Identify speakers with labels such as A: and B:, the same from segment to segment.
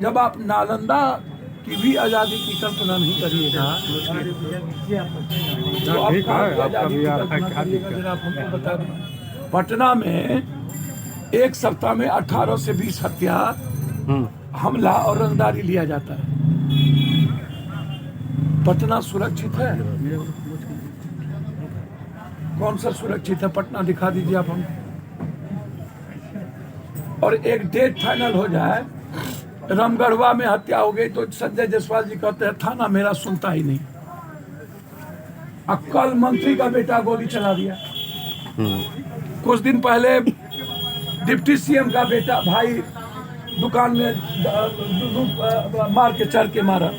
A: जब आप नालंदा की भी आज़ादी की कल्पना नहीं करिएगा तो आप कहाँ की आज़ादी की कल्पना करिएगा। जरा आप हमको बता दें, पटना में एक सप्ताह में 18 से 20 हत्या, हमला और रंगदारी लिया जाता है। पटना सुरक्षित है? कौन सा सुरक्षित है पटना, दिखा दीजिए आप हम। और एक डेट फाइनल हो जाए, रामगढ़वा में हत्या हो गई तो संजय जायसवाल जी कहते हैं थाना मेरा सुनता ही नहीं। कल मंत्री का बेटा गोली चला दिया। कुछ दिन पहले डिप्टी सीएम का बेटा भाई दुकान में मार के चढ़ के मारा।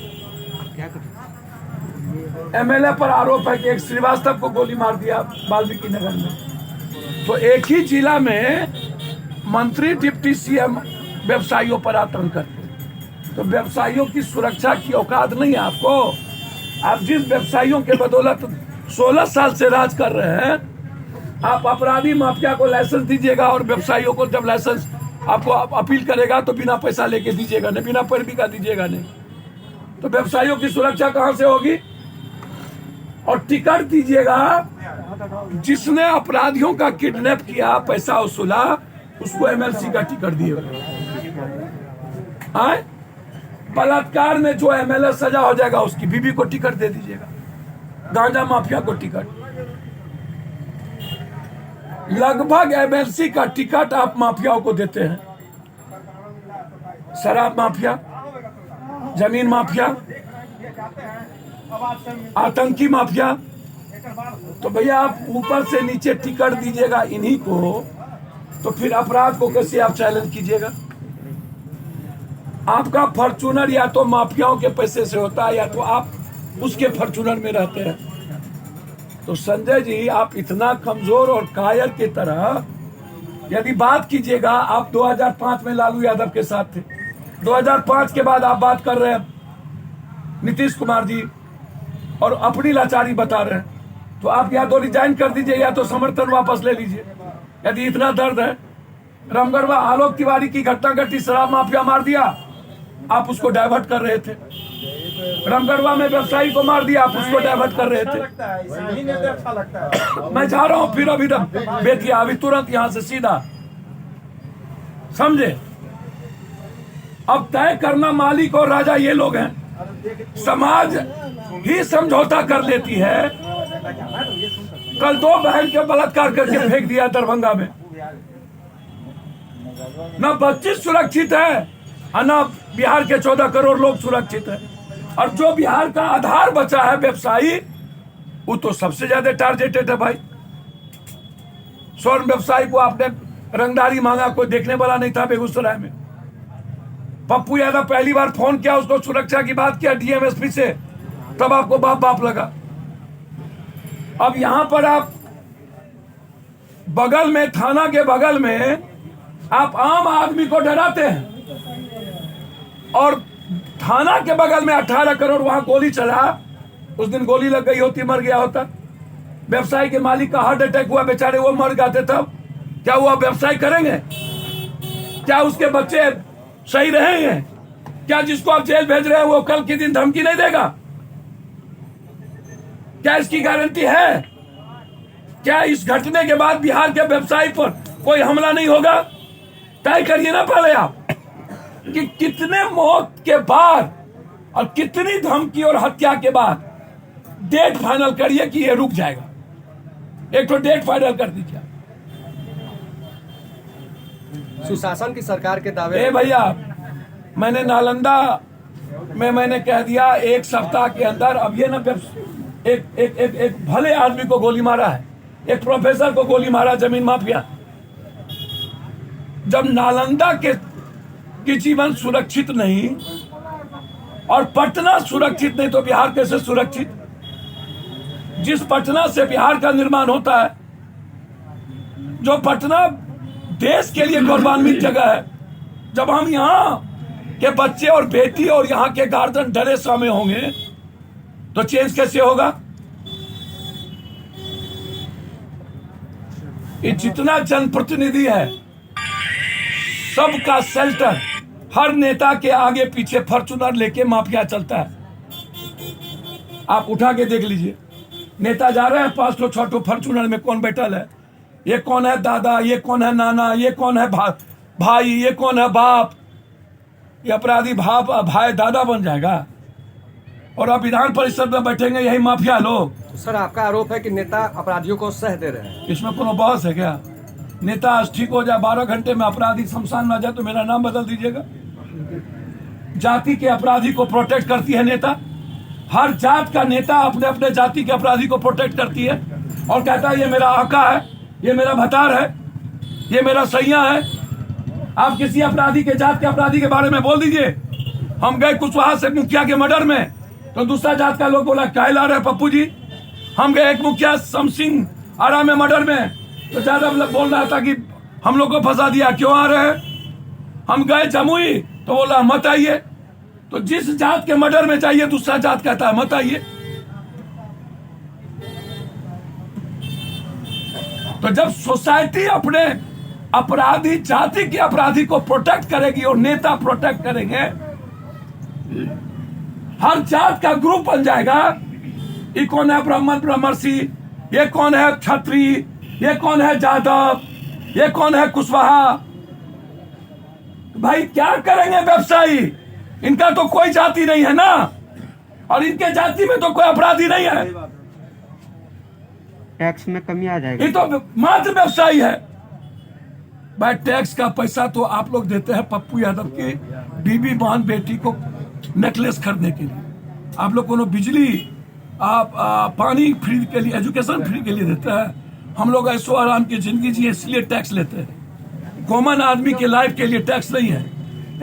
A: एमएलए पर आरोप है कि एक श्रीवास्तव को गोली मार दिया वाल्मीकि नगर में। तो एक ही जिला में मंत्री डिप्टी सीएम व्यवसायियों पर आतंक करते, तो व्यवसायियों की सुरक्षा की औकात नहीं है आपको। आप जिस व्यवसायियों के बदौलत 16 साल से राज कर रहे हैं, आप अपराधी माफिया को लाइसेंस दीजिएगा और व्यवसायियों को जब लाइसेंस आपको अपील करेगा तो बिना पैसा लेके दीजिएगा नहीं, बिना पैरवी का दीजिएगा नहीं, तो व्यवसायियों की सुरक्षा कहां से होगी। और टिकट दीजिएगा, जिसने अपराधियों का किडनैप किया, पैसा वसूला, उसको एमएलसी का टिकट दिएगा। बलात्कार में जो एमएलए सजा हो जाएगा उसकी बीबी को टिकट दे दीजिएगा। गांजा माफिया को टिकट, लगभग एमएलसी का टिकट आप माफियाओं को देते हैं। शराब माफिया, जमीन माफिया, आतंकी माफिया, तो भैया आप ऊपर से नीचे टिकट दीजिएगा इन्हीं को, तो फिर अपराध को कैसे आप चैलेंज कीजिएगा। आपका फॉर्चूनर या तो माफियाओं के पैसे से होता है या तो आप उसके फॉर्चूनर में रहते हैं। तो संजय जी, आप इतना कमजोर और कायर की तरह यदि बात कीजिएगा, आप 2005 में लालू यादव के साथ थे, 2005 के बाद आप बात कर रहे हैं नीतीश कुमार जी और अपनी लाचारी बता रहे हैं, तो आप या तो रिजाइन कर दीजिए या तो समर्थन वापस ले लीजिए। यदि इतना दर्द है, रामगढ़वा आलोक तिवारी की घटना घटी, शराब माफिया मार दिया, आप उसको डाइवर्ट कर रहे थे। रामगढ़वा में व्यवसायी को मार दिया, आप उसको डाइवर्ट कर रहे थे। मैं जा रहा हूं फिर अभी बेटिया, अभी तुरंत यहां से सीधा, समझे। अब तय करना मालिक और राजा ये लोग हैं। समाज ही समझौता कर लेती है। कल 2 बहन के बलात्कार करके फेंक दिया दरभंगा में। न बच्चे सुरक्षित है और न बिहार के 14 करोड़ लोग सुरक्षित है। और जो बिहार का आधार बचा है व्यवसायी, वो तो सबसे ज्यादा टारगेटेड है भाई। स्वर्ण व्यवसायी को आपने रंगदारी मांगा, कोई देखने वाला नहीं था बेगूसराय में। पप्पू यादव पहली बार फोन किया, उसको सुरक्षा की बात किया डीएमएसपी से, तब आपको बाप बाप लगा। अब यहां पर आप बगल में, थाना के बगल में आप आम आदमी को डराते हैं, और थाना के बगल में 18 करोड़ वहां गोली चला। उस दिन गोली लग गई होती, मर गया होता। व्यवसायी के मालिक का हार्ट अटैक हुआ, बेचारे वो मर जाते, तब क्या वो व्यवसाय करेंगे? क्या उसके बच्चे सही रहेंगे? क्या जिसको आप जेल भेज रहे हैं वो कल के दिन धमकी नहीं देगा? क्या इसकी गारंटी है? क्या इस घटने के बाद बिहार के व्यवसायी पर कोई हमला नहीं होगा? तय करिए ना पहले आप कि कितने मौत के बाद और कितनी धमकी और हत्या के बाद डेट फाइनल करिए कि ये रुक जाएगा। एक तो डेट फाइनल कर दीजिए।
B: सुशासन की सरकार के दावे।
A: ए भैया, मैंने नालंदा में मैंने कह दिया 1 सप्ताह के अंदर। अब ये ना एक भले आदमी को गोली मारा है, एक प्रोफेसर को गोली मारा, जमीन माफिया। जब नालंदा की जीवन सुरक्षित नहीं और पटना सुरक्षित नहीं, तो बिहार कैसे सुरक्षित? जिस पटना से बिहार का निर्माण होता है, जो पटना देश के लिए गौरवान्वित जगह है, जब हम यहाँ के बच्चे और बेटी और यहाँ के गार्जियन डरे सहमे होंगे, तो चेंज कैसे होगा? ये जितना जनप्रतिनिधि है, सबका शेल्टर हर नेता के आगे पीछे फॉर्चूनर लेके माफिया चलता है। आप उठा के देख लीजिए, नेता जा रहे हैं 5 ठो 6 ठो फॉर्चूनर में कौन बैठल है, ये कौन है दादा, ये कौन है नाना, ये कौन है भाई, ये कौन है बाप। ये अपराधी भाई दादा बन जाएगा और अब विधान परिषद में बैठेंगे यही माफिया लोग।
B: सर, आपका आरोप है कि नेता अपराधियों को सह दे रहे हैं।
A: इसमें कोनो बहस है क्या? नेता आज ठीक हो जाए, 12 घंटे में अपराधी शमशान में आ जाए तो मेरा नाम बदल दीजिएगा। जाति के अपराधी को प्रोटेक्ट करती है नेता। हर जात का नेता अपने अपने जाति के अपराधी को प्रोटेक्ट करती है और कहता है ये मेरा आका है, ये मेरा भतार है, ये मेरा सैया है। आप किसी अपराधी के जात के अपराधी के बारे में बोल दीजिए। हम गए कुशवाहा से मुखिया के मर्डर में तो दूसरा जात का लोग बोला क्या ला रहे पप्पू जी। हम गए एक मुखिया समसिंह आरा में मर्डर में तो ज्यादा बोल रहा था कि हम लोग को फंसा दिया, क्यों आ रहे हैं। हम गए जमुई तो बोला मत आइए। तो जिस जात के मर्डर में चाहिए दूसरा जात कहता है मत आइए। तो जब सोसाइटी अपने अपराधी जाति के अपराधी को प्रोटेक्ट करेगी और नेता प्रोटेक्ट करेंगे, हर जात का ग्रुप बन जाएगा। ये कौन है ब्राह्मण ब्रह्मर्षि, ये कौन है क्षत्रिय, ये कौन है जादव, ये कौन है कुशवाहा। भाई क्या करेंगे व्यवसायी? इनका तो कोई जाति नहीं है ना, और इनके जाति में तो कोई अपराधी नहीं है।
C: टैक्स में कमी आ जाएगी।
A: ये तो मात्र व्यवसायी है। भाई टैक्स का पैसा तो आप लोग देते हैं पप्पू यादव के बीबी बहन बेटी को नेकलेस खरीदने के लिए। आप लोग को बिजली आप पानी फ्री के लिए, एजुकेशन फ्री के लिए देते हैं। हम लोग ऐसो आराम की जिंदगी जिए इसलिए टैक्स लेते हैं। कॉमन आदमी के लाइफ के लिए टैक्स नहीं है।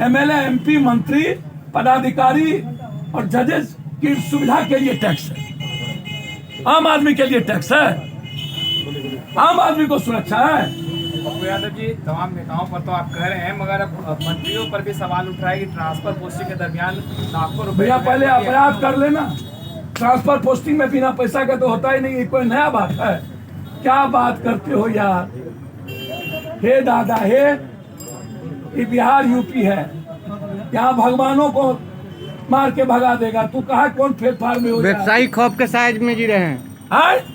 A: एमएलए, एमपी, मंत्री, पदाधिकारी और जजेस की सुविधा के लिए टैक्स है। आम आदमी के लिए टैक्स है। आम आदमी को सुरक्षा है।
D: पप्पू यादव जी, तमाम नेताओं पर तो आप कह रहे हैं, मगर अब मंत्रियों पर भी सवाल उठ रहा है कि ट्रांसफर पोस्टिंग के दरमियान लाखों रुपए
A: भैया पहले अपराध कर लेना। ट्रांसफर पोस्टिंग में बिना पैसा का तो होता ही नहीं। कोई नया बात है? क्या बात करते हो यार। हे दादा हे, ये बिहार यूपी है, यहाँ भगवानों को मार के भगा देगा। तू कहा कौन फेरफार में हो जाए।
C: व्यवसायी खौफ के साइज में जी रहे हैं।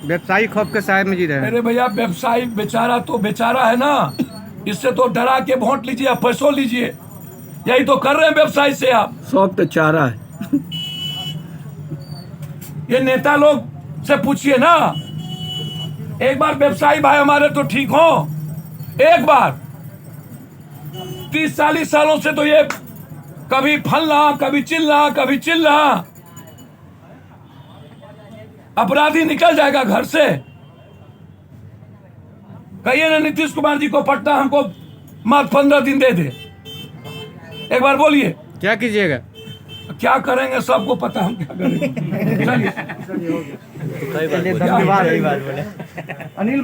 C: व्यवसायी खौफ के साइज में जी रहे हैं।
A: अरे भैया व्यवसायी बेचारा तो बेचारा है ना, इससे तो डरा के वोट लीजिए या पैसों लीजिए। यही तो कर रहे हैं व्यवसायी से आप।
C: सब तो चारा है।
A: ये नेता लोग से पूछिए ना, एक बार व्यवसायी भाई हमारे तो ठीक हो। एक बार 30-40 सालों से तो ये कभी फलना, कभी चिल्ला, कभी चिल्ला। अपराधी निकल जाएगा घर से। कहिए ना नीतीश कुमार जी को पटना हमको मात्र 15 दिन दे दे। एक बार बोलिए
C: क्या कीजिएगा?
A: क्या करेंगे सबको पता हम क्या करेंगे। चलिए
C: धन्यवाद। अनिल